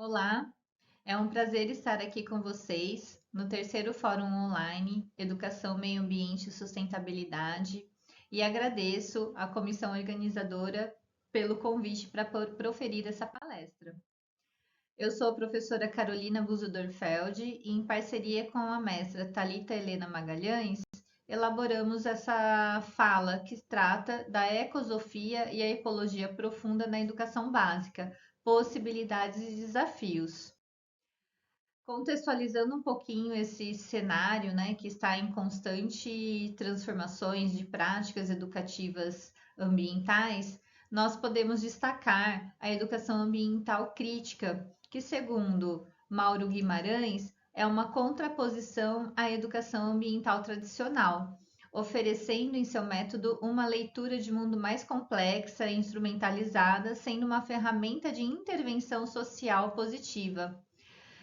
Olá, é um prazer estar aqui com vocês no terceiro Fórum Online Educação, Meio Ambiente e Sustentabilidade e agradeço à comissão organizadora pelo convite para proferir essa palestra. Eu sou a professora Carolina Buso Dorfeld e, em parceria com a mestra Thalita Helena Magalhães, elaboramos essa fala que trata da ecosofia e a ecologia profunda na educação básica, possibilidades e desafios. Contextualizando um pouquinho esse cenário, né, que está em constante transformações de práticas educativas ambientais, nós podemos destacar a educação ambiental crítica, que, segundo Mauro Guimarães, é uma contraposição à educação ambiental tradicional, oferecendo em seu método uma leitura de mundo mais complexa e instrumentalizada, sendo uma ferramenta de intervenção social positiva.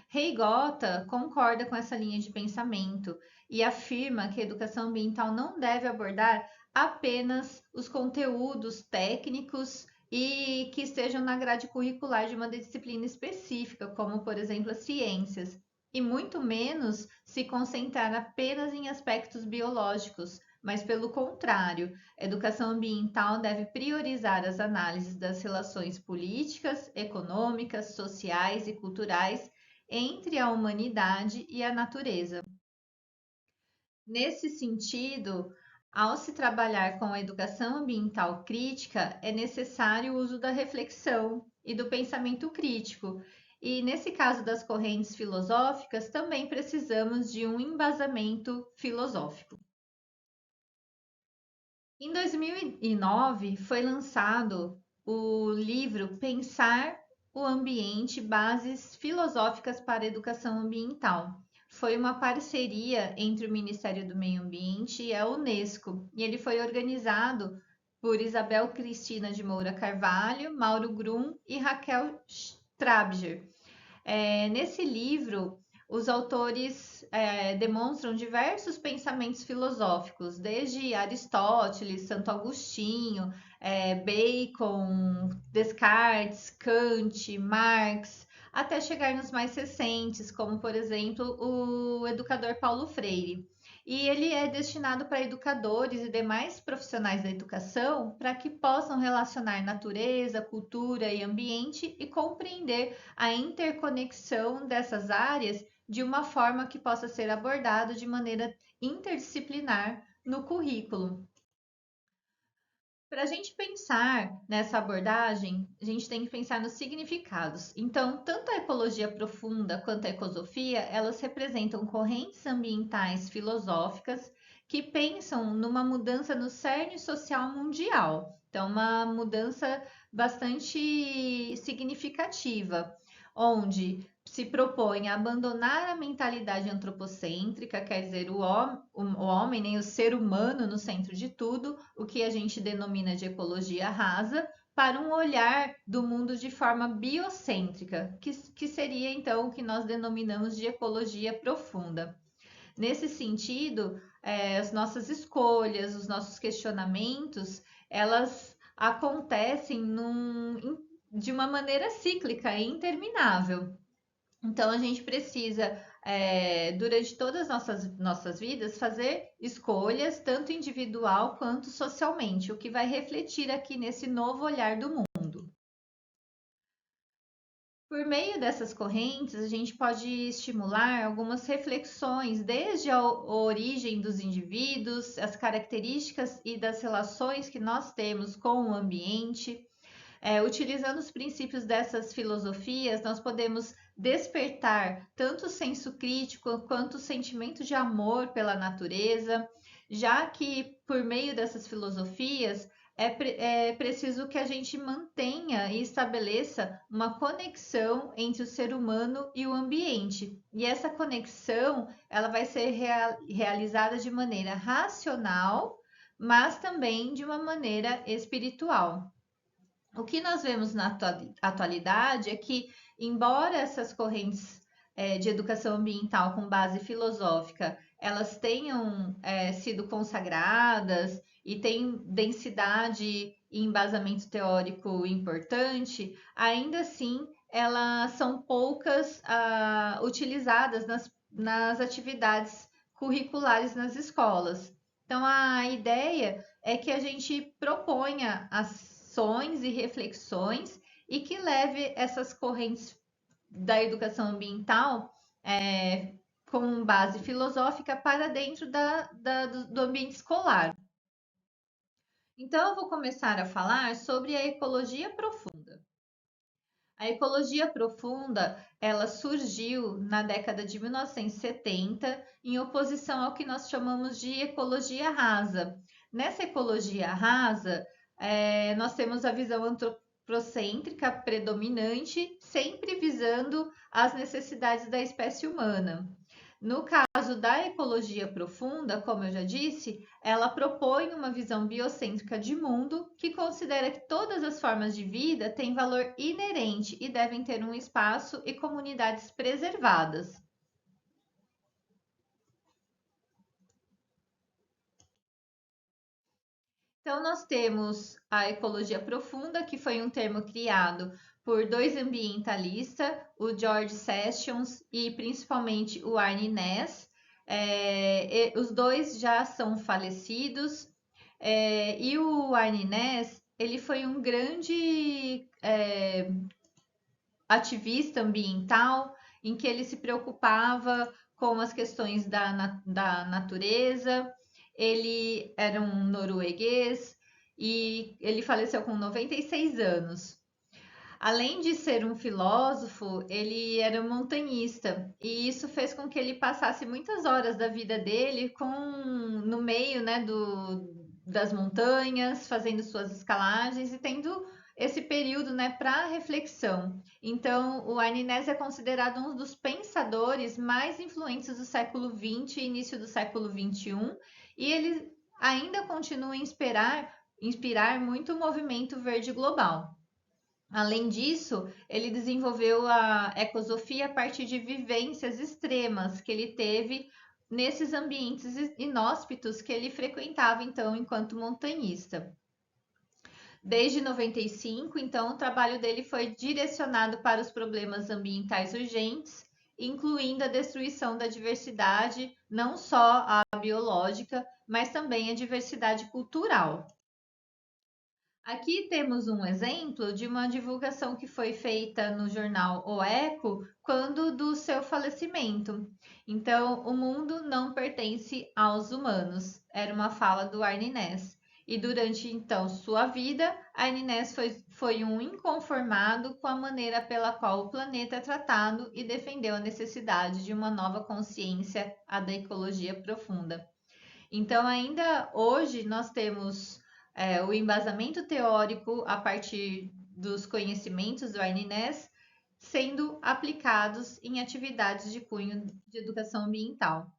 Reigota concorda com essa linha de pensamento e afirma que a educação ambiental não deve abordar apenas os conteúdos técnicos e que estejam na grade curricular de uma disciplina específica, como, por exemplo, as ciências, e muito menos se concentrar apenas em aspectos biológicos, mas pelo contrário, a educação ambiental deve priorizar as análises das relações políticas, econômicas, sociais e culturais entre a humanidade e a natureza. Nesse sentido, ao se trabalhar com a educação ambiental crítica, é necessário o uso da reflexão e do pensamento crítico. E nesse caso das correntes filosóficas, também precisamos de um embasamento filosófico. Em 2009, foi lançado o livro Pensar o Ambiente: Bases Filosóficas para a Educação Ambiental. Foi uma parceria entre o Ministério do Meio Ambiente e a Unesco, e ele foi organizado por Isabel Cristina de Moura Carvalho, Mauro Grum e Raquel Strabger. Nesse livro, os autores demonstram diversos pensamentos filosóficos, desde Aristóteles, Santo Agostinho, Bacon, Descartes, Kant, Marx, até chegar nos mais recentes, como, por exemplo, o educador Paulo Freire. E ele é destinado para educadores e demais profissionais da educação para que possam relacionar natureza, cultura e ambiente e compreender a interconexão dessas áreas de uma forma que possa ser abordado de maneira interdisciplinar no currículo. Para a gente pensar nessa abordagem, a gente tem que pensar nos significados. Então, tanto a ecologia profunda quanto a ecosofia, elas representam correntes ambientais filosóficas que pensam numa mudança no cerne social mundial. Então, uma mudança bastante significativa, onde se propõe a abandonar a mentalidade antropocêntrica, quer dizer, o homem, nem o ser humano no centro de tudo, o que a gente denomina de ecologia rasa, para um olhar do mundo de forma biocêntrica, que seria então o que nós denominamos de ecologia profunda. Nesse sentido, as nossas escolhas, os nossos questionamentos, elas acontecem de uma maneira cíclica e interminável. Então, a gente precisa, durante todas as nossas vidas, fazer escolhas, tanto individual quanto socialmente, o que vai refletir aqui nesse novo olhar do mundo. Por meio dessas correntes, a gente pode estimular algumas reflexões, desde a origem dos indivíduos, as características e das relações que nós temos com o ambiente. Utilizando os princípios dessas filosofias, nós podemos despertar tanto o senso crítico quanto o sentimento de amor pela natureza, já que por meio dessas filosofias é preciso que a gente mantenha e estabeleça uma conexão entre o ser humano e o ambiente. E essa conexão ela vai ser realizada de maneira racional, mas também de uma maneira espiritual. O que nós vemos na atualidade é que, embora essas correntes de educação ambiental com base filosófica elas tenham sido consagradas e têm densidade e embasamento teórico importante, ainda assim elas são poucas utilizadas nas atividades curriculares nas escolas. Então, a ideia é que a gente proponha ações e reflexões e que leve essas correntes da educação ambiental com base filosófica para dentro do ambiente escolar. Então, eu vou começar a falar sobre a ecologia profunda. A ecologia profunda, ela surgiu na década de 1970 em oposição ao que nós chamamos de ecologia rasa. Nessa ecologia rasa, nós temos a visão antropocêntrica predominante, sempre visando as necessidades da espécie humana. No caso da ecologia profunda, como eu já disse, ela propõe uma visão biocêntrica de mundo que considera que todas as formas de vida têm valor inerente e devem ter um espaço e comunidades preservadas. Então, nós temos a ecologia profunda, que foi um termo criado por dois ambientalistas, o George Sessions e principalmente o Arne Naess. Os dois já são falecidos, e o Arne Naess, ele foi um grande ativista ambiental, em que ele se preocupava com as questões da natureza. Ele era um norueguês e ele faleceu com 96 anos. Além de ser um filósofo, ele era um montanhista e isso fez com que ele passasse muitas horas da vida dele no meio, né, das montanhas, fazendo suas escalagens e tendo esse período, né, para reflexão. Então, o Arne é considerado um dos pensadores mais influentes do século XX e início do século XXI, e ele ainda continua a inspirar muito o movimento verde global. Além disso, ele desenvolveu a ecosofia a partir de vivências extremas que ele teve nesses ambientes inóspitos que ele frequentava então enquanto montanhista. Desde 95, então, o trabalho dele foi direcionado para os problemas ambientais urgentes, incluindo a destruição da diversidade, não só a biológica, mas também a diversidade cultural. Aqui temos um exemplo de uma divulgação que foi feita no jornal O Eco quando do seu falecimento. Então, o mundo não pertence aos humanos, era uma fala do Arne Naess. E durante então sua vida, Arne Naess foi um inconformado com a maneira pela qual o planeta é tratado e defendeu a necessidade de uma nova consciência, a da ecologia profunda. Então, ainda hoje, nós temos o embasamento teórico a partir dos conhecimentos do Arne Naess sendo aplicados em atividades de cunho de educação ambiental.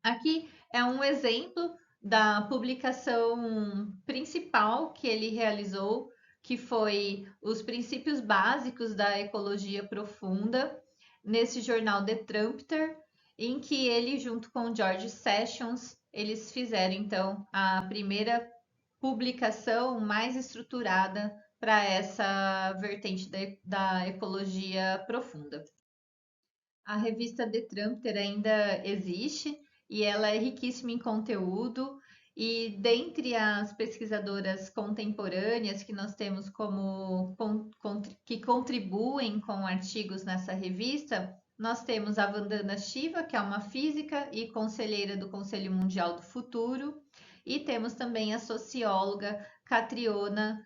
Aqui é um exemplo da publicação principal que ele realizou, que foi os princípios básicos da ecologia profunda, nesse jornal The Trumpeter, em que ele, junto com George Sessions, eles fizeram então a primeira publicação mais estruturada para essa vertente da ecologia profunda. A revista The Trumpeter ainda existe e ela é riquíssima em conteúdo. E dentre as pesquisadoras contemporâneas que nós temos que contribuem com artigos nessa revista, nós temos a Vandana Shiva, que é uma física e conselheira do Conselho Mundial do Futuro, e temos também a socióloga Catriona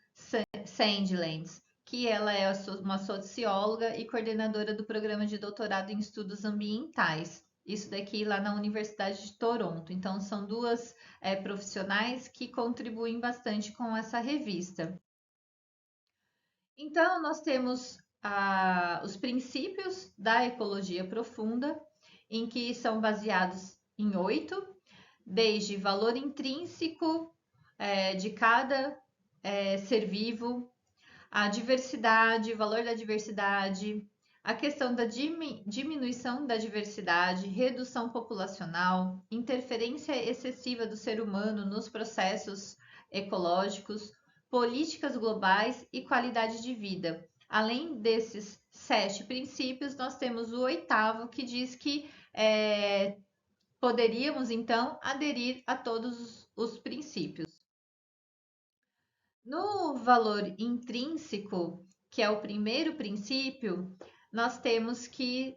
Sandlands, que ela é uma socióloga e coordenadora do programa de doutorado em estudos ambientais. Isso daqui lá na Universidade de Toronto. Então, são duas profissionais que contribuem bastante com essa revista. Então, nós temos os princípios da ecologia profunda, em que são baseados em 8, desde valor intrínseco de cada ser vivo, a diversidade, o valor da diversidade, a questão da diminuição da diversidade, redução populacional, interferência excessiva do ser humano nos processos ecológicos, políticas globais e qualidade de vida. Além desses 7 princípios, nós temos o oitavo que diz que poderíamos então aderir a todos os princípios. No valor intrínseco, que é o primeiro princípio, nós temos que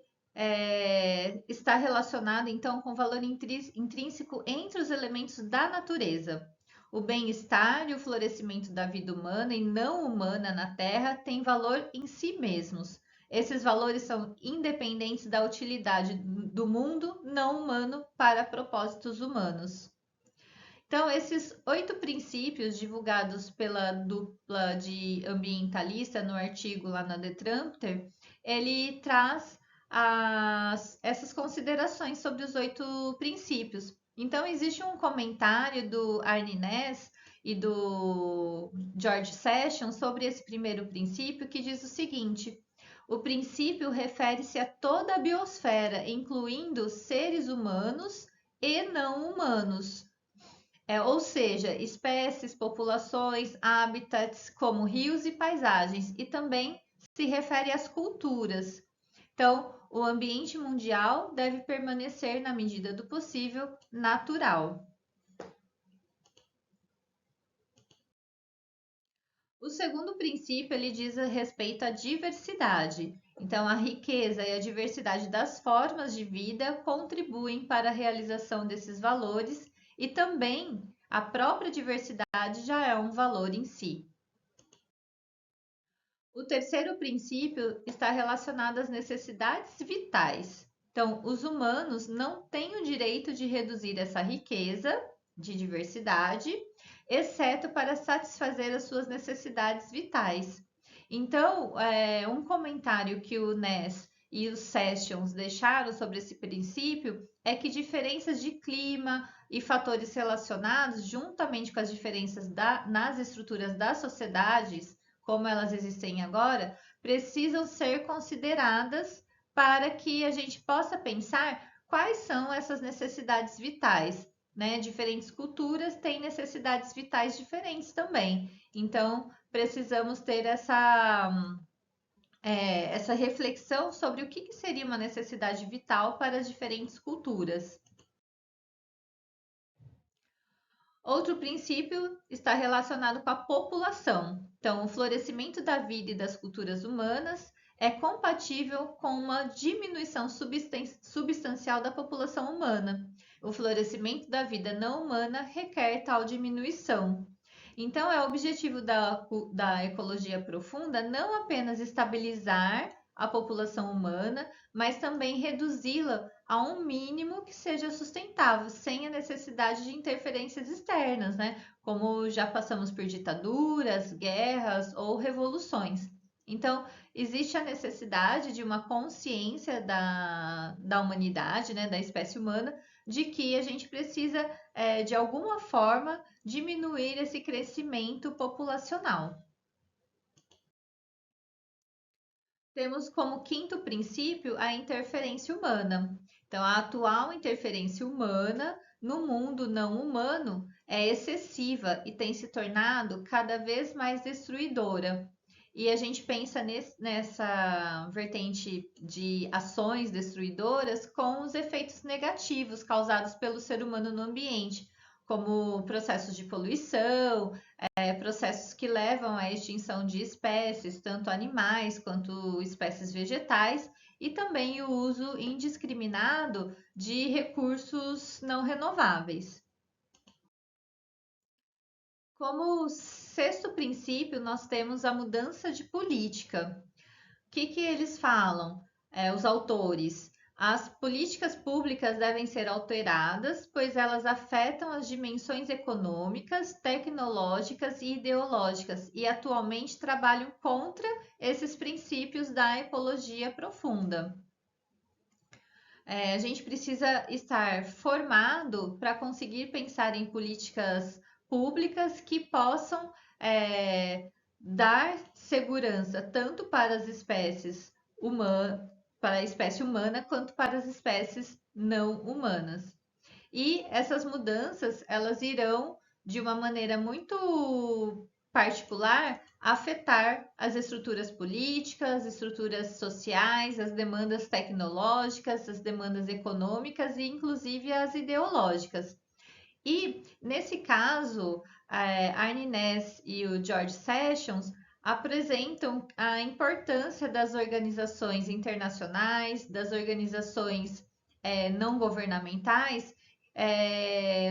está relacionado então com o valor intrínseco entre os elementos da natureza. O bem-estar e o florescimento da vida humana e não humana na Terra têm valor em si mesmos. Esses valores são independentes da utilidade do mundo não humano para propósitos humanos. Então, esses 8 princípios divulgados pela dupla de ambientalista no artigo lá na The Trumpeter, ele traz essas considerações sobre os 8 princípios. Então, existe um comentário do Arne Ness e do George Sessions sobre esse primeiro princípio que diz o seguinte: o princípio refere-se a toda a biosfera, incluindo seres humanos e não humanos. Ou seja, espécies, populações, habitats, como rios e paisagens, e também se refere às culturas. Então, o ambiente mundial deve permanecer, na medida do possível, natural. O segundo princípio ele diz a respeito à diversidade. Então, a riqueza e a diversidade das formas de vida contribuem para a realização desses valores e também a própria diversidade já é um valor em si. O terceiro princípio está relacionado às necessidades vitais. Então, os humanos não têm o direito de reduzir essa riqueza de diversidade, exceto para satisfazer as suas necessidades vitais. Então, um comentário que o Ness e os Sessions deixaram sobre esse princípio é que diferenças de clima e fatores relacionados, juntamente com as diferenças nas estruturas das sociedades, como elas existem agora, precisam ser consideradas para que a gente possa pensar quais são essas necessidades vitais. Né? Diferentes culturas têm necessidades vitais diferentes também. Então, precisamos ter essa reflexão sobre o que seria uma necessidade vital para as diferentes culturas. Outro princípio está relacionado com a população. Então, o florescimento da vida e das culturas humanas é compatível com uma diminuição substancial da população humana. O florescimento da vida não humana requer tal diminuição. Então, é o objetivo da ecologia profunda não apenas estabilizar a população humana, mas também reduzi-la a um mínimo que seja sustentável, sem a necessidade de interferências externas, né? Como já passamos por ditaduras, guerras ou revoluções. Então, existe a necessidade de uma consciência da humanidade, né, da espécie humana, de que a gente precisa, de alguma forma, diminuir esse crescimento populacional. Temos como quinto princípio a interferência humana. Então, a atual interferência humana no mundo não humano é excessiva e tem se tornado cada vez mais destruidora. E a gente pensa nessa vertente de ações destruidoras com os efeitos negativos causados pelo ser humano no ambiente, como processos de poluição, processos que levam à extinção de espécies, tanto animais quanto espécies vegetais, e também o uso indiscriminado de recursos não renováveis. Como sexto princípio, nós temos a mudança de política. O que eles falam, os autores? As políticas públicas devem ser alteradas, pois elas afetam as dimensões econômicas, tecnológicas e ideológicas e atualmente trabalham contra esses princípios da ecologia profunda. A gente precisa estar formado para conseguir pensar em políticas públicas que possam dar segurança tanto para as espécies humanas, para a espécie humana, quanto para as espécies não humanas. E essas mudanças, elas irão de uma maneira muito particular, afetar as estruturas políticas, as estruturas sociais, as demandas tecnológicas, as demandas econômicas e, inclusive, as ideológicas. E, nesse caso, Arne Ness e o George Sessions apresentam a importância das organizações internacionais, das organizações não governamentais,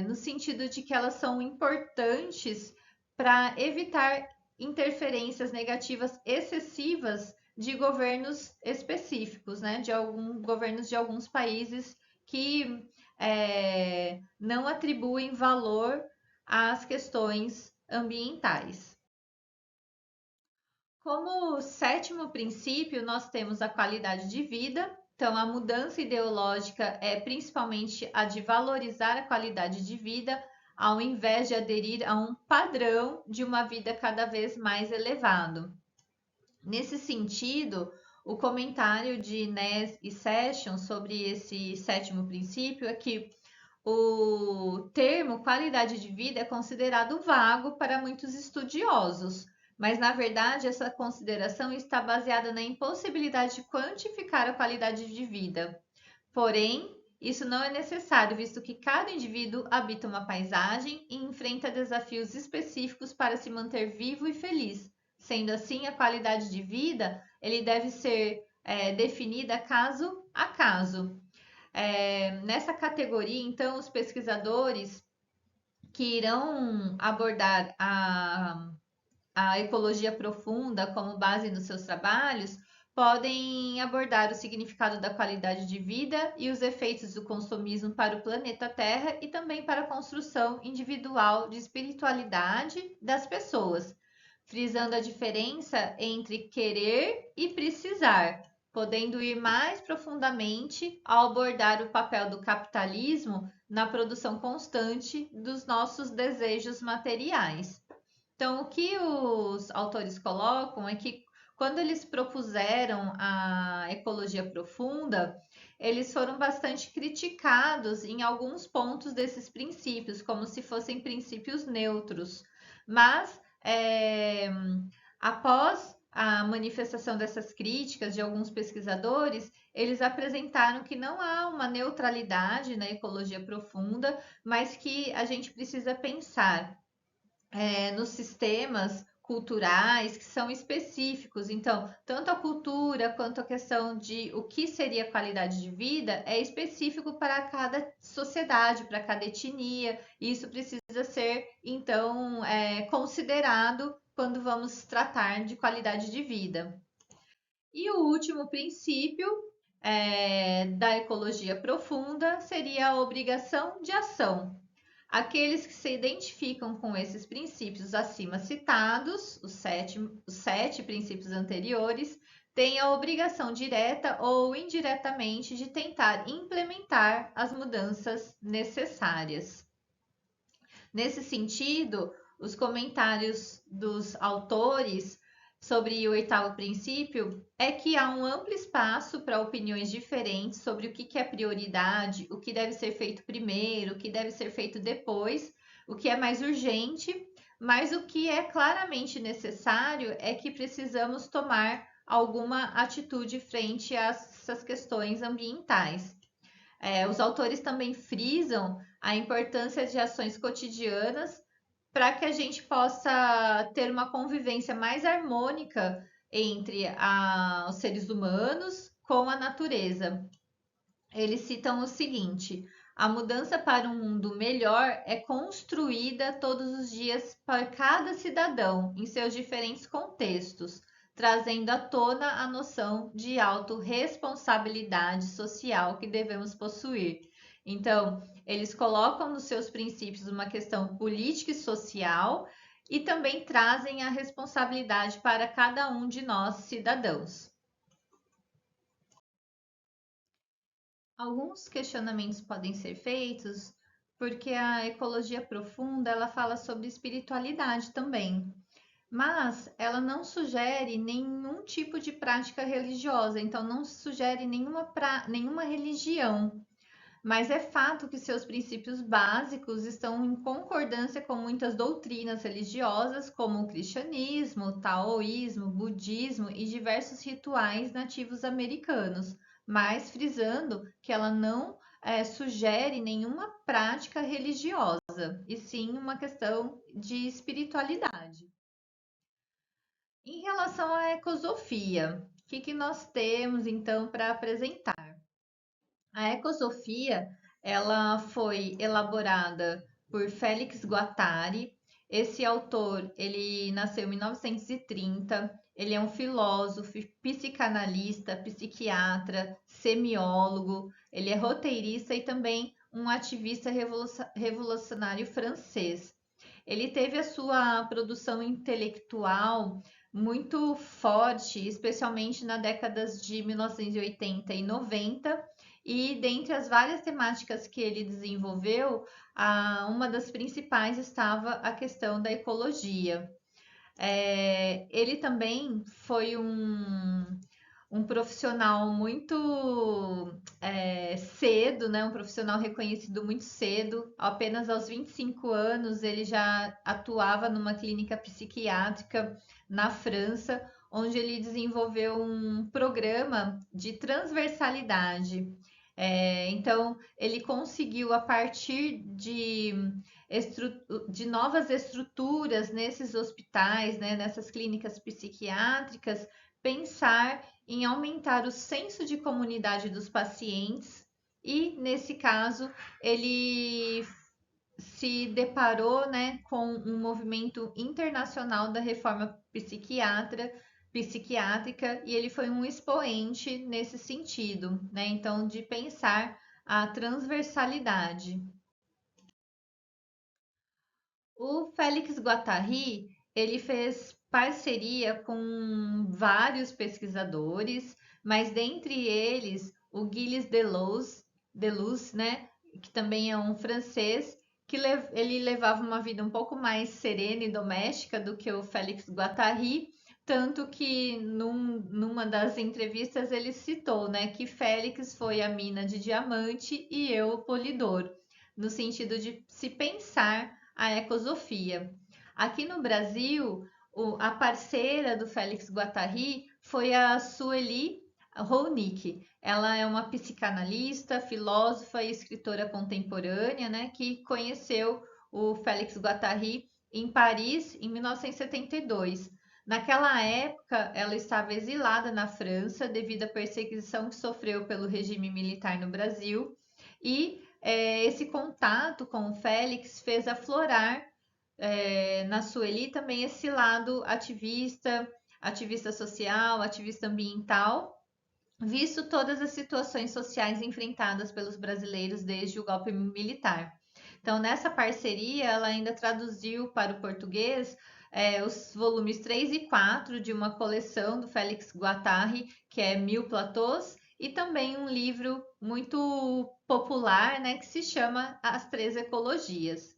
no sentido de que elas são importantes para evitar interferências negativas excessivas de governos específicos, né? De alguns governos de alguns países que não atribuem valor às questões ambientais. Como sétimo princípio, nós temos a qualidade de vida. Então, a mudança ideológica é principalmente a de valorizar a qualidade de vida, ao invés de aderir a um padrão de uma vida cada vez mais elevado. Nesse sentido, o comentário de Ness e Sessions sobre esse sétimo princípio é que o termo qualidade de vida é considerado vago para muitos estudiosos, mas na verdade essa consideração está baseada na impossibilidade de quantificar a qualidade de vida. Porém, isso não é necessário, visto que cada indivíduo habita uma paisagem e enfrenta desafios específicos para se manter vivo e feliz. Sendo assim, a qualidade de vida ele deve ser definida caso a caso. Nessa categoria, então, os pesquisadores que irão abordar a ecologia profunda como base nos seus trabalhos podem abordar o significado da qualidade de vida e os efeitos do consumismo para o planeta Terra e também para a construção individual de espiritualidade das pessoas, frisando a diferença entre querer e precisar, podendo ir mais profundamente ao abordar o papel do capitalismo na produção constante dos nossos desejos materiais. Então, o que os autores colocam é que quando eles propuseram a ecologia profunda, eles foram bastante criticados em alguns pontos desses princípios, como se fossem princípios neutros. Mas, após a manifestação dessas críticas de alguns pesquisadores, eles apresentaram que não há uma neutralidade na ecologia profunda, mas que a gente precisa pensar nos sistemas culturais que são específicos. Então, tanto a cultura quanto a questão de o que seria qualidade de vida é específico para cada sociedade, para cada etnia, e isso precisa ser, então, considerado quando vamos tratar de qualidade de vida. E o último princípio da ecologia profunda seria a obrigação de ação. Aqueles que se identificam com esses princípios acima citados, os sete princípios anteriores, têm a obrigação direta ou indiretamente de tentar implementar as mudanças necessárias. Nesse sentido, os comentários dos autores sobre o oitavo princípio é que há um amplo espaço para opiniões diferentes sobre o que é prioridade, o que deve ser feito primeiro, o que deve ser feito depois, o que é mais urgente, mas o que é claramente necessário é que precisamos tomar alguma atitude frente a essas questões ambientais. Os autores também frisam a importância de ações cotidianas para que a gente possa ter uma convivência mais harmônica entre os seres humanos com a natureza. Eles citam o seguinte: a mudança para um mundo melhor é construída todos os dias por cada cidadão em seus diferentes contextos, trazendo à tona a noção de autorresponsabilidade social que devemos possuir. Então, eles colocam nos seus princípios uma questão política e social e também trazem a responsabilidade para cada um de nós, cidadãos. Alguns questionamentos podem ser feitos porque a ecologia profunda ela fala sobre espiritualidade também, mas ela não sugere nenhum tipo de prática religiosa, então não sugere nenhuma religião, mas é fato que seus princípios básicos estão em concordância com muitas doutrinas religiosas, como o cristianismo, o taoísmo, o budismo e diversos rituais nativos americanos, mas frisando que ela não sugere nenhuma prática religiosa, e sim uma questão de espiritualidade. Em relação à ecosofia, o que nós temos então para apresentar? A ecosofia, ela foi elaborada por Félix Guattari. Esse autor, ele nasceu em 1930. Ele é um filósofo, psicanalista, psiquiatra, semiólogo. Ele é roteirista e também um ativista revolucionário francês. Ele teve a sua produção intelectual muito forte, especialmente na décadas de 1980 e 90, e dentre as várias temáticas que ele desenvolveu, uma das principais estava a questão da ecologia. Ele também foi um profissional muito cedo, né? Um profissional reconhecido muito cedo. Apenas aos 25 anos ele já atuava numa clínica psiquiátrica na França, onde ele desenvolveu um programa de transversalidade. Então, ele conseguiu, a partir de novas estruturas nesses hospitais, né, nessas clínicas psiquiátricas, pensar em aumentar o senso de comunidade dos pacientes e, nesse caso, ele se deparou, né, com um movimento internacional da reforma psiquiátrica e ele foi um expoente nesse sentido, né? Então, de pensar a transversalidade. O Félix Guattari, ele fez parceria com vários pesquisadores, mas dentre eles o Gilles Deleuze, né, que também é um francês, que ele levava uma vida um pouco mais serena e doméstica do que o Félix Guattari, tanto que numa das entrevistas ele citou, né, que Félix foi a mina de diamante e eu o polidor, no sentido de se pensar a ecosofia. Aqui no Brasil, a parceira do Félix Guattari foi a Sueli Rounik. Ela é uma psicanalista, filósofa e escritora contemporânea, né, que conheceu o Félix Guattari em Paris em 1972. Naquela época, ela estava exilada na França devido à perseguição que sofreu pelo regime militar no Brasil e esse contato com o Félix fez aflorar na Sueli também esse lado ativista social, ativista ambiental, visto todas as situações sociais enfrentadas pelos brasileiros desde o golpe militar. Então, nessa parceria, ela ainda traduziu para o português os volumes 3 e 4 de uma coleção do Félix Guattari, que é Mil Platôs, e também um livro muito popular, né, que se chama As Três Ecologias.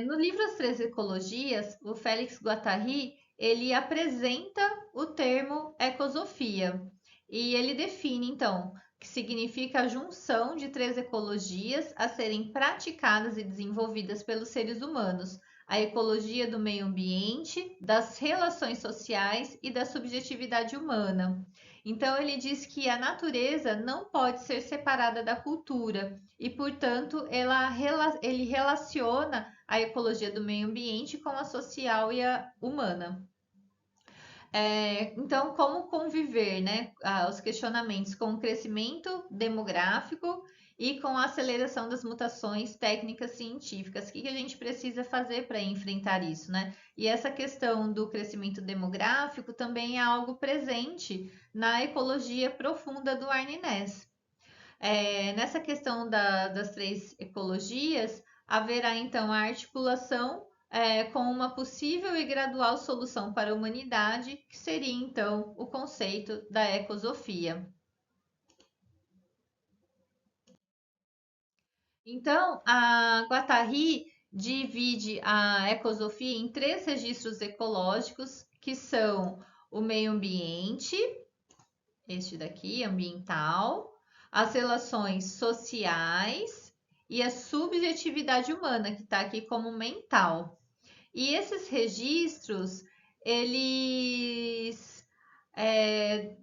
No livro As Três Ecologias, o Félix Guattari ele apresenta o termo ecosofia e ele define então que significa a junção de três ecologias a serem praticadas e desenvolvidas pelos seres humanos: a ecologia do meio ambiente, das relações sociais e da subjetividade humana. Então, ele diz que a natureza não pode ser separada da cultura e, portanto, ele relaciona a ecologia do meio ambiente com a social e a humana. Então, como conviver, né? Os questionamentos com o crescimento demográfico e com a aceleração das mutações técnicas científicas. O que a gente precisa fazer para enfrentar isso, né? E essa questão do crescimento demográfico também é algo presente na ecologia profunda do Arne Naess. Nessa questão das três ecologias, haverá então a articulação com uma possível e gradual solução para a humanidade, que seria então o conceito da ecosofia. Então, a Guattari divide a ecosofia em três registros ecológicos, que são o meio ambiente, este daqui, ambiental, as relações sociais e a subjetividade humana, que está aqui como mental. E esses registros, eles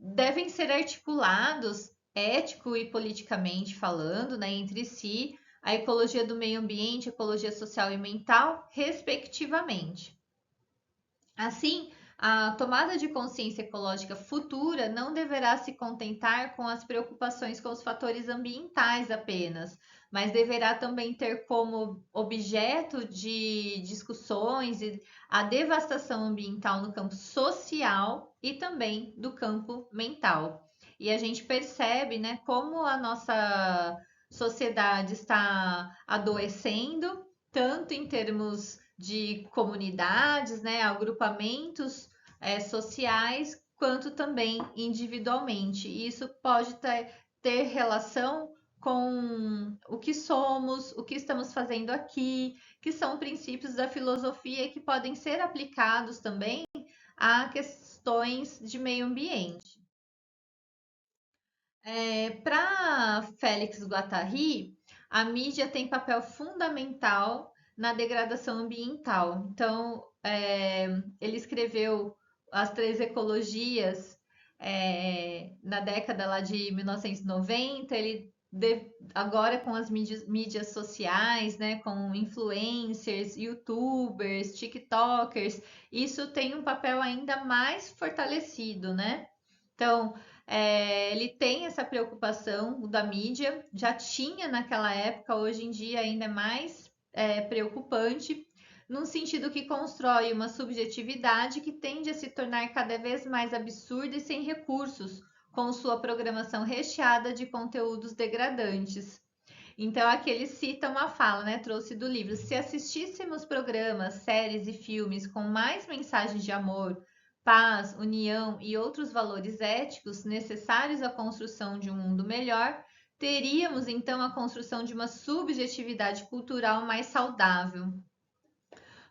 devem ser articulados, ético e politicamente falando, né, entre si, a ecologia do meio ambiente, a ecologia social e mental, respectivamente. Assim, a tomada de consciência ecológica futura não deverá se contentar com as preocupações com os fatores ambientais apenas, mas deverá também ter como objeto de discussões a devastação ambiental no campo social e também do campo mental. E a gente percebe, né, como a nossa sociedade está adoecendo, tanto em termos de comunidades, né, agrupamentos sociais, quanto também individualmente. E isso pode ter relação com o que somos, o que estamos fazendo aqui, que são princípios da filosofia que podem ser aplicados também a questões de meio ambiente. Para Félix Guattari, a mídia tem papel fundamental na degradação ambiental. Então, ele escreveu As Três Ecologias na década lá de 1990. Agora com as mídias sociais, né, com influencers, youtubers, tiktokers, isso tem um papel ainda mais fortalecido, né? Então, ele tem essa preocupação da mídia, já tinha naquela época, hoje em dia ainda é mais preocupante, num sentido que constrói uma subjetividade que tende a se tornar cada vez mais absurda e sem recursos, com sua programação recheada de conteúdos degradantes. Então, aqui ele cita uma fala, né? Trouxe do livro. Se assistíssemos programas, séries e filmes com mais mensagens de amor, paz, união e outros valores éticos necessários à construção de um mundo melhor, teríamos então a construção de uma subjetividade cultural mais saudável.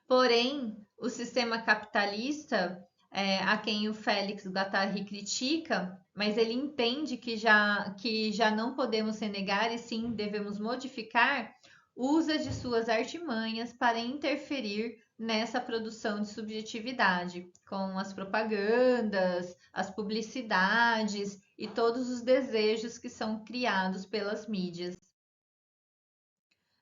Porém, o sistema capitalista, a quem o Félix Guattari critica, mas ele entende que já não podemos renegar e sim devemos modificar, usa de suas artimanhas para interferir nessa produção de subjetividade, com as propagandas, as publicidades e todos os desejos que são criados pelas mídias.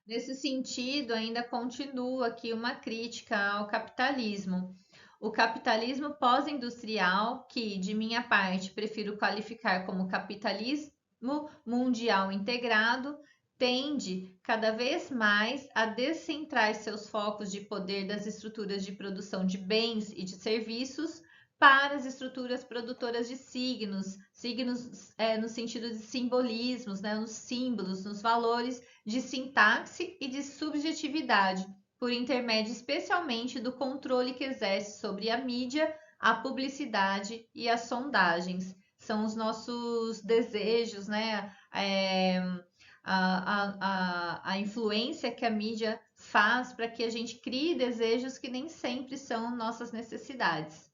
Nesse sentido, ainda continua aqui uma crítica ao capitalismo. O capitalismo pós-industrial, que de minha parte prefiro qualificar como capitalismo mundial integrado, tende cada vez mais a descentrar seus focos de poder das estruturas de produção de bens e de serviços para as estruturas produtoras de signos no sentido de simbolismos, né, nos símbolos, nos valores de sintaxe e de subjetividade, por intermédio especialmente do controle que exerce sobre a mídia, a publicidade e as sondagens. São os nossos desejos, né? A influência que a mídia faz para que a gente crie desejos que nem sempre são nossas necessidades.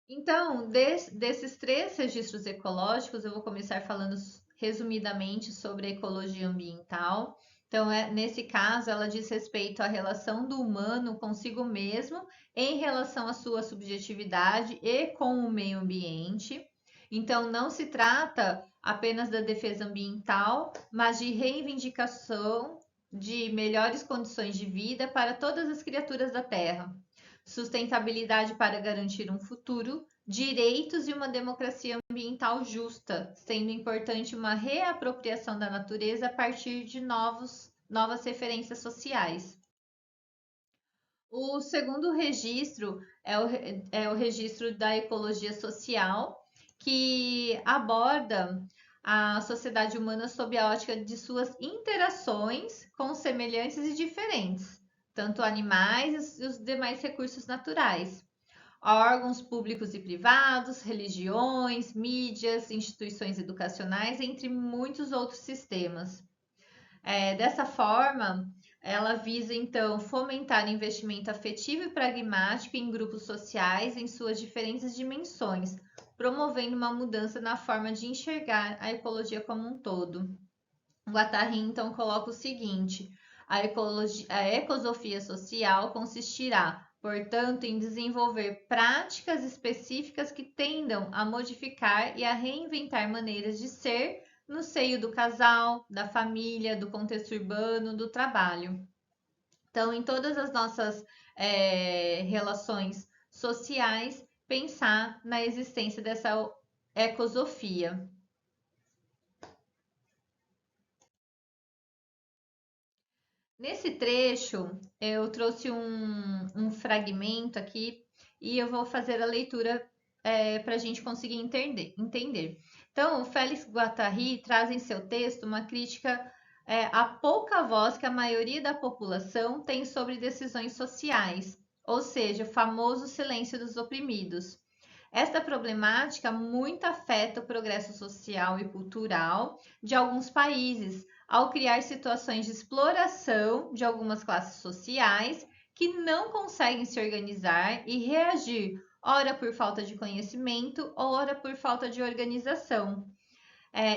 Então, desses três registros ecológicos, eu vou começar falando resumidamente sobre a ecologia ambiental. Então, nesse caso, ela diz respeito à relação do humano consigo mesmo em relação à sua subjetividade e com o meio ambiente. Então, não se trata apenas da defesa ambiental, mas de reivindicação de melhores condições de vida para todas as criaturas da Terra, sustentabilidade para garantir um futuro, direitos e uma democracia ambiental justa, sendo importante uma reapropriação da natureza a partir de novas referências sociais. O segundo registro é o registro da ecologia social, que aborda a sociedade humana sob a ótica de suas interações com semelhantes e diferentes, tanto animais e os demais recursos naturais, órgãos públicos e privados, religiões, mídias, instituições educacionais, entre muitos outros sistemas. Dessa forma, ela visa então fomentar investimento afetivo e pragmático em grupos sociais em suas diferentes dimensões, promovendo uma mudança na forma de enxergar a ecologia como um todo. Guattari então coloca o seguinte: a ecosofia social consistirá, portanto, em desenvolver práticas específicas que tendam a modificar e a reinventar maneiras de ser no seio do casal, da família, do contexto urbano, do trabalho. Então, em todas as nossas relações sociais, pensar na existência dessa ecosofia. Nesse trecho, eu trouxe um fragmento aqui e eu vou fazer a leitura para a gente conseguir entender. Então, o Félix Guattari traz em seu texto uma crítica à pouca voz que a maioria da população tem sobre decisões sociais, ou seja, o famoso silêncio dos oprimidos. Esta problemática muito afeta o progresso social e cultural de alguns países, ao criar situações de exploração de algumas classes sociais que não conseguem se organizar e reagir, ora por falta de conhecimento, ora por falta de organização.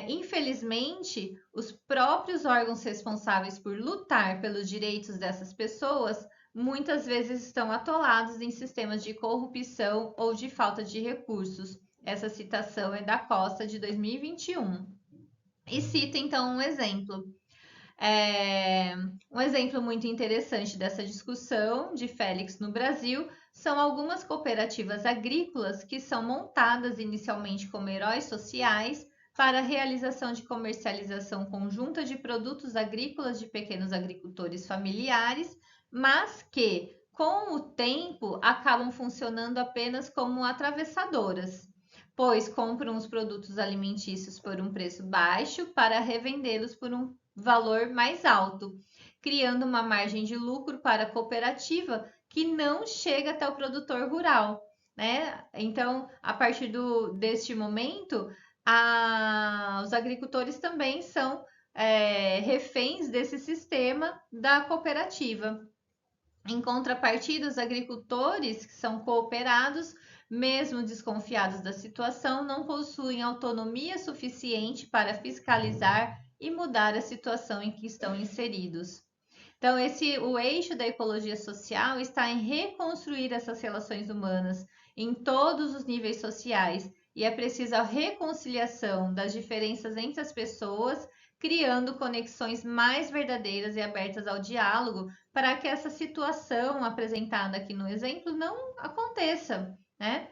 Infelizmente, os próprios órgãos responsáveis por lutar pelos direitos dessas pessoas muitas vezes estão atolados em sistemas de corrupção ou de falta de recursos. Essa citação é da Costa de 2021. E cita então um exemplo. É, um exemplo muito interessante dessa discussão de Félix no Brasil são algumas cooperativas agrícolas que são montadas inicialmente como heróis sociais para a realização de comercialização conjunta de produtos agrícolas de pequenos agricultores familiares, mas que, com o tempo, acabam funcionando apenas como atravessadoras, pois compram os produtos alimentícios por um preço baixo para revendê-los por um valor mais alto, criando uma margem de lucro para a cooperativa que não chega até o produtor rural, né? Então, a partir deste momento, os agricultores também são reféns desse sistema da cooperativa. Em contrapartida, os agricultores que são cooperados, mesmo desconfiados da situação, não possuem autonomia suficiente para fiscalizar e mudar a situação em que estão inseridos. Então, o eixo da ecologia social está em reconstruir essas relações humanas em todos os níveis sociais e é preciso a reconciliação das diferenças entre as pessoas, criando conexões mais verdadeiras e abertas ao diálogo para que essa situação apresentada aqui no exemplo não aconteça, né?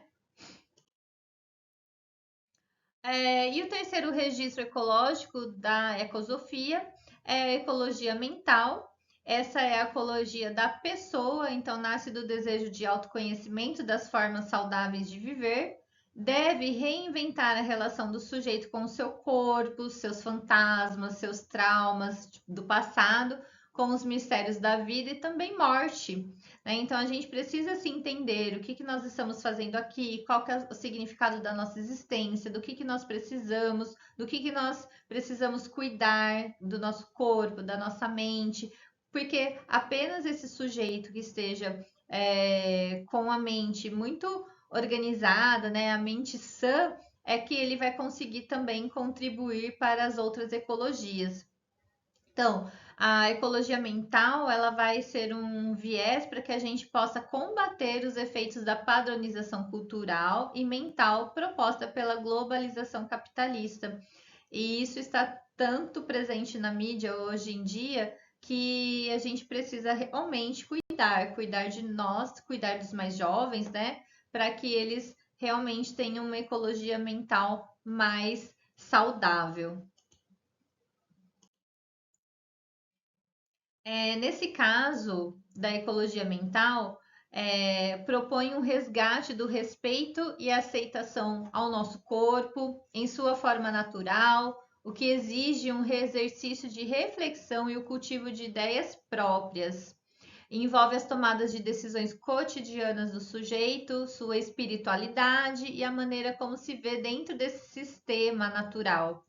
E o terceiro registro ecológico da ecosofia é a ecologia mental. Essa é a ecologia da pessoa, então nasce do desejo de autoconhecimento das formas saudáveis de viver. Deve reinventar a relação do sujeito com o seu corpo, seus fantasmas, seus traumas do passado, com os mistérios da vida e também morte, né? Então a gente precisa se entender o que nós estamos fazendo aqui, qual que é o significado da nossa existência, do que nós precisamos, do que nós precisamos cuidar do nosso corpo, da nossa mente, porque apenas esse sujeito que esteja com a mente muito organizada, né, a mente sã, é que ele vai conseguir também contribuir para as outras ecologias. Então, a ecologia mental, ela vai ser um viés para que a gente possa combater os efeitos da padronização cultural e mental proposta pela globalização capitalista. E isso está tanto presente na mídia hoje em dia que a gente precisa realmente cuidar de nós, cuidar dos mais jovens, né? Para que eles realmente tenham uma ecologia mental mais saudável. Nesse caso da ecologia mental, propõe um resgate do respeito e aceitação ao nosso corpo em sua forma natural, o que exige um exercício de reflexão e o cultivo de ideias próprias. Envolve as tomadas de decisões cotidianas do sujeito, sua espiritualidade e a maneira como se vê dentro desse sistema natural.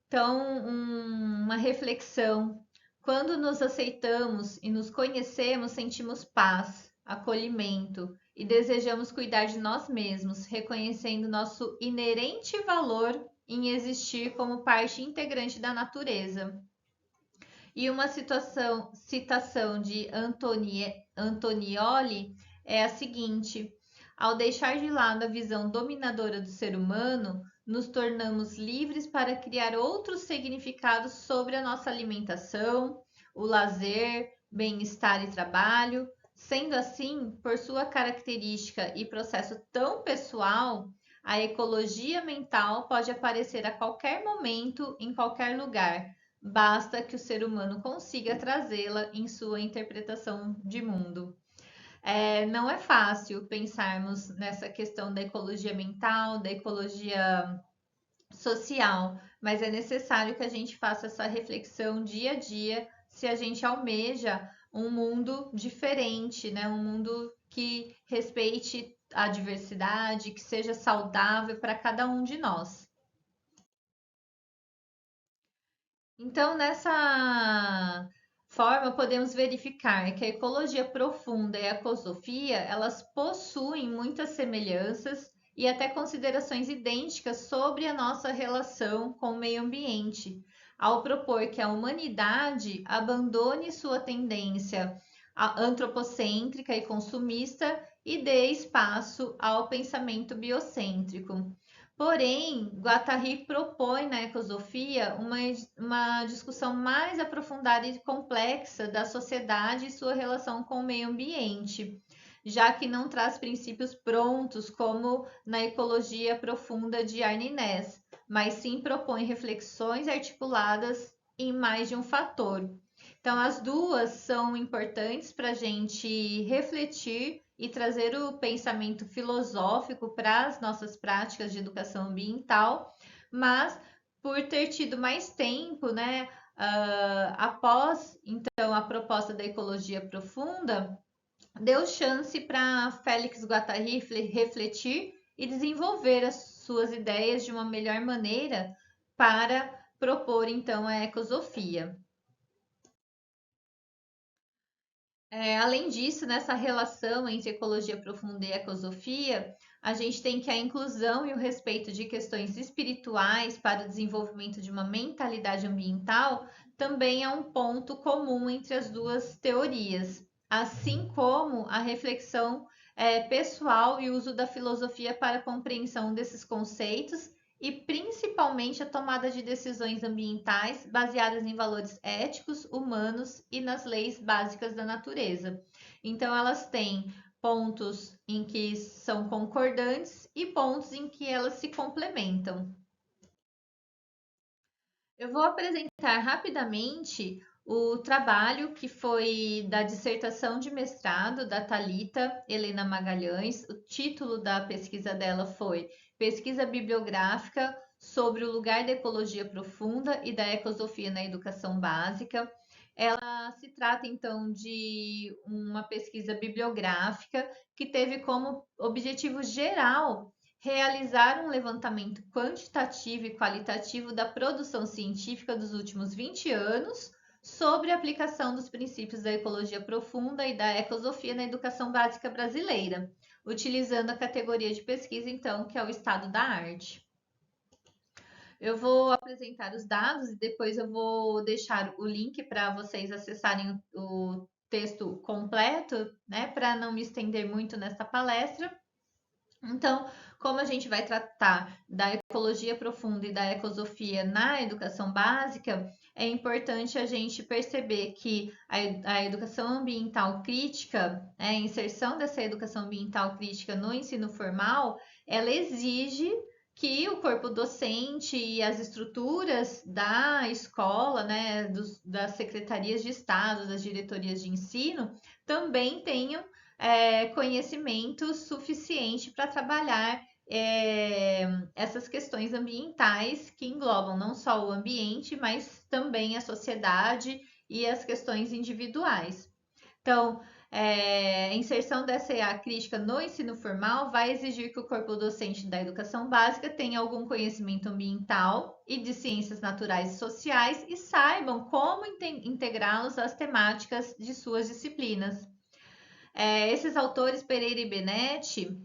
Então, uma reflexão. Quando nos aceitamos e nos conhecemos, sentimos paz, acolhimento e desejamos cuidar de nós mesmos, reconhecendo nosso inerente valor em existir como parte integrante da natureza. E uma citação de Antonioli é a seguinte: ao deixar de lado a visão dominadora do ser humano, nos tornamos livres para criar outros significados sobre a nossa alimentação, o lazer, bem-estar e trabalho. Sendo assim, por sua característica e processo tão pessoal, a ecologia mental pode aparecer a qualquer momento, em qualquer lugar. Basta que o ser humano consiga trazê-la em sua interpretação de mundo. Não é fácil pensarmos nessa questão da ecologia mental, da ecologia social, mas é necessário que a gente faça essa reflexão dia a dia se a gente almeja um mundo diferente, né? Um mundo que respeite a diversidade, que seja saudável para cada um de nós. Então, nessa forma, podemos verificar que a ecologia profunda e a ecosofia, elas possuem muitas semelhanças e até considerações idênticas sobre a nossa relação com o meio ambiente, ao propor que a humanidade abandone sua tendência antropocêntrica e consumista e dê espaço ao pensamento biocêntrico. Porém, Guattari propõe na ecosofia uma discussão mais aprofundada e complexa da sociedade e sua relação com o meio ambiente, já que não traz princípios prontos como na ecologia profunda de Arnés, mas sim propõe reflexões articuladas em mais de um fator. Então, as duas são importantes para a gente refletir e trazer o pensamento filosófico para as nossas práticas de educação ambiental, mas por ter tido mais tempo, né, após então a proposta da ecologia profunda, deu chance para Félix Guattari refletir e desenvolver as suas ideias de uma melhor maneira para propor então a ecosofia. Além disso, nessa relação entre ecologia profunda e ecosofia, a gente tem que a inclusão e o respeito de questões espirituais para o desenvolvimento de uma mentalidade ambiental também é um ponto comum entre as duas teorias, assim como a reflexão pessoal e uso da filosofia para a compreensão desses conceitos e principalmente a tomada de decisões ambientais baseadas em valores éticos, humanos e nas leis básicas da natureza. Então, elas têm pontos em que são concordantes e pontos em que elas se complementam. Eu vou apresentar rapidamente o trabalho que foi da dissertação de mestrado da Thalita Helena Magalhães. O título da pesquisa dela foi Pesquisa Bibliográfica sobre o lugar da ecologia profunda e da ecosofia na educação básica. Ela se trata então de uma pesquisa bibliográfica que teve como objetivo geral realizar um levantamento quantitativo e qualitativo da produção científica dos últimos 20 anos sobre a aplicação dos princípios da ecologia profunda e da ecosofia na educação básica brasileira, utilizando a categoria de pesquisa, então, que é o estado da arte. Eu vou apresentar os dados e depois eu vou deixar o link para vocês acessarem o texto completo, né, para não me estender muito nessa palestra. Então, como a gente vai tratar da ecologia profunda e da ecosofia na educação básica, é importante a gente perceber que a educação ambiental crítica, a inserção dessa educação ambiental crítica no ensino formal, ela exige que o corpo docente e as estruturas da escola, né, das secretarias de Estado, das diretorias de ensino, também tenham conhecimento suficiente para trabalhar essas questões ambientais que englobam não só o ambiente, mas também a sociedade e as questões individuais. Então, a inserção dessa EA crítica no ensino formal vai exigir que o corpo docente da educação básica tenha algum conhecimento ambiental e de ciências naturais e sociais e saibam como integrá-los às temáticas de suas disciplinas. Esses autores, Pereira e Benetti,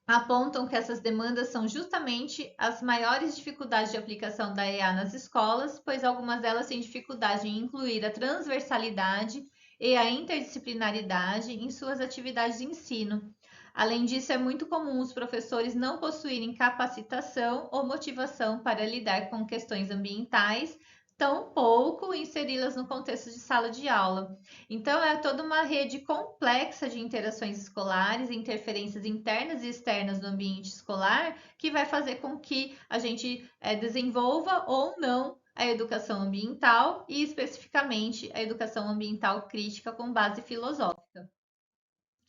apontam que essas demandas são justamente as maiores dificuldades de aplicação da EA nas escolas, pois algumas delas têm dificuldade em incluir a transversalidade e a interdisciplinaridade em suas atividades de ensino. Além disso, é muito comum os professores não possuírem capacitação ou motivação para lidar com questões ambientais, tampouco inseri-las no contexto de sala de aula. Então, é toda uma rede complexa de interações escolares, interferências internas e externas no ambiente escolar, que vai fazer com que a gente desenvolva ou não a educação ambiental e, especificamente, a educação ambiental crítica com base filosófica.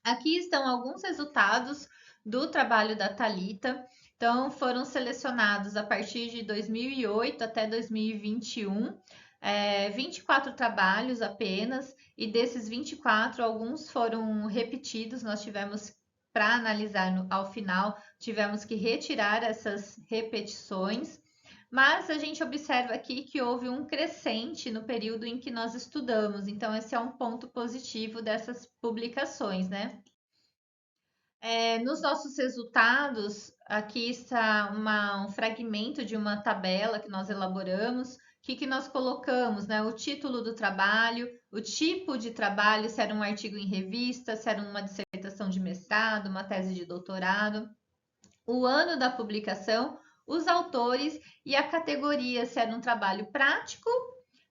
Aqui estão alguns resultados do trabalho da Thalita. Então, foram selecionados a partir de 2008 até 2021, 24 trabalhos apenas, e desses 24, alguns foram repetidos. Nós tivemos, para analisar ao final, tivemos que retirar essas repetições, mas a gente observa aqui que houve um crescente no período em que nós estudamos, então esse é um ponto positivo dessas publicações, né? Nos nossos resultados, aqui está um fragmento de uma tabela que nós elaboramos. O que nós colocamos, né? O título do trabalho, o tipo de trabalho, se era um artigo em revista, se era uma dissertação de mestrado, uma tese de doutorado, o ano da publicação, os autores e a categoria, se era um trabalho prático,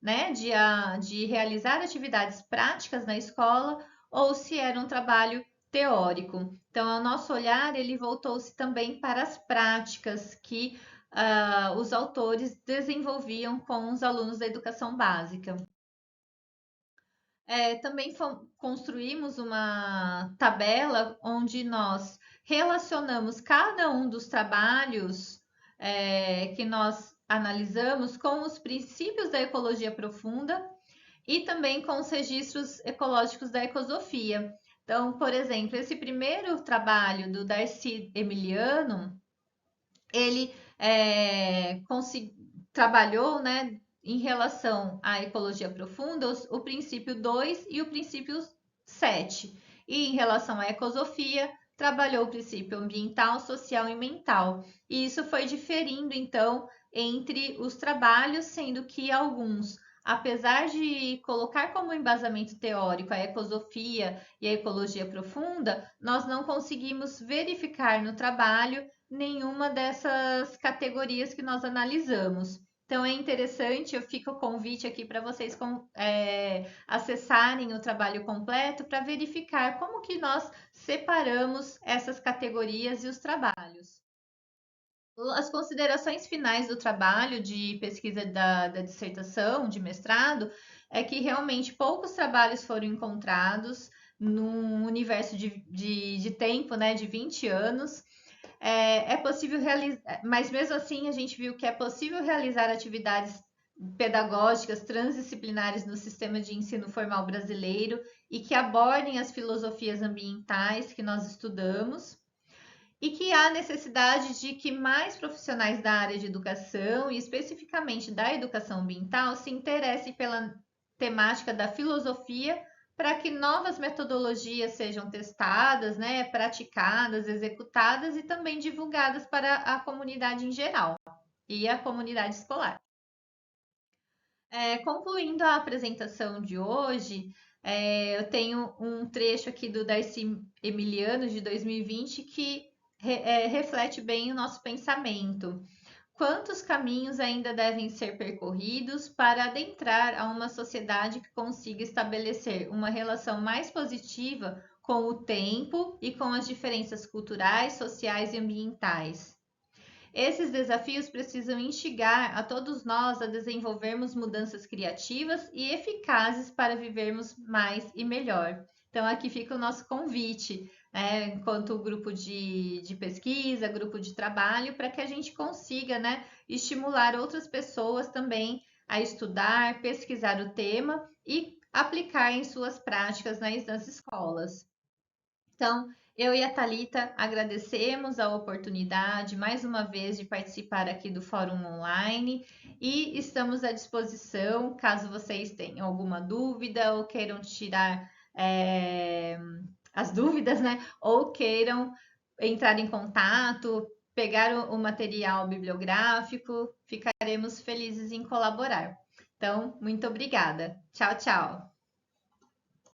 né, de realizar atividades práticas na escola, ou se era um trabalho teórico. Então, o nosso olhar ele voltou-se também para as práticas que os autores desenvolviam com os alunos da educação básica. Também construímos uma tabela onde nós relacionamos cada um dos trabalhos que nós analisamos com os princípios da ecologia profunda e também com os registros ecológicos da ecosofia. Então, por exemplo, esse primeiro trabalho do Darcy Emiliano, ele trabalhou, né, em relação à ecologia profunda, o princípio 2 e o princípio 7. E em relação à ecosofia, trabalhou o princípio ambiental, social e mental. E isso foi diferindo, então, entre os trabalhos, sendo que alguns, apesar de colocar como embasamento teórico a ecosofia e a ecologia profunda, nós não conseguimos verificar no trabalho nenhuma dessas categorias que nós analisamos. Então é interessante, eu fico o convite aqui para vocês acessarem o trabalho completo para verificar como que nós separamos essas categorias e os trabalhos. As considerações finais do trabalho de pesquisa da dissertação, de mestrado, é que realmente poucos trabalhos foram encontrados num universo de tempo, né, de 20 anos. É possível realizar, mas mesmo assim a gente viu que é possível realizar atividades pedagógicas transdisciplinares no sistema de ensino formal brasileiro e que abordem as filosofias ambientais que nós estudamos e que há necessidade de que mais profissionais da área de educação e especificamente da educação ambiental se interessem pela temática da filosofia para que novas metodologias sejam testadas, né, praticadas, executadas e também divulgadas para a comunidade em geral e a comunidade escolar. Concluindo a apresentação de hoje, eu tenho um trecho aqui do Darcy Emiliano de 2020 que reflete bem o nosso pensamento. Quantos caminhos ainda devem ser percorridos para adentrar a uma sociedade que consiga estabelecer uma relação mais positiva com o tempo e com as diferenças culturais, sociais e ambientais? Esses desafios precisam instigar a todos nós a desenvolvermos mudanças criativas e eficazes para vivermos mais e melhor. Então, aqui fica o nosso convite, né, enquanto grupo de pesquisa, grupo de trabalho, para que a gente consiga, né, estimular outras pessoas também a estudar, pesquisar o tema e aplicar em suas práticas nas escolas. Então, eu e a Thalita agradecemos a oportunidade mais uma vez de participar aqui do Fórum Online e estamos à disposição caso vocês tenham alguma dúvida ou queiram tirar as dúvidas, né? Ou queiram entrar em contato, pegar o material bibliográfico, ficaremos felizes em colaborar. Então, muito obrigada. Tchau, tchau.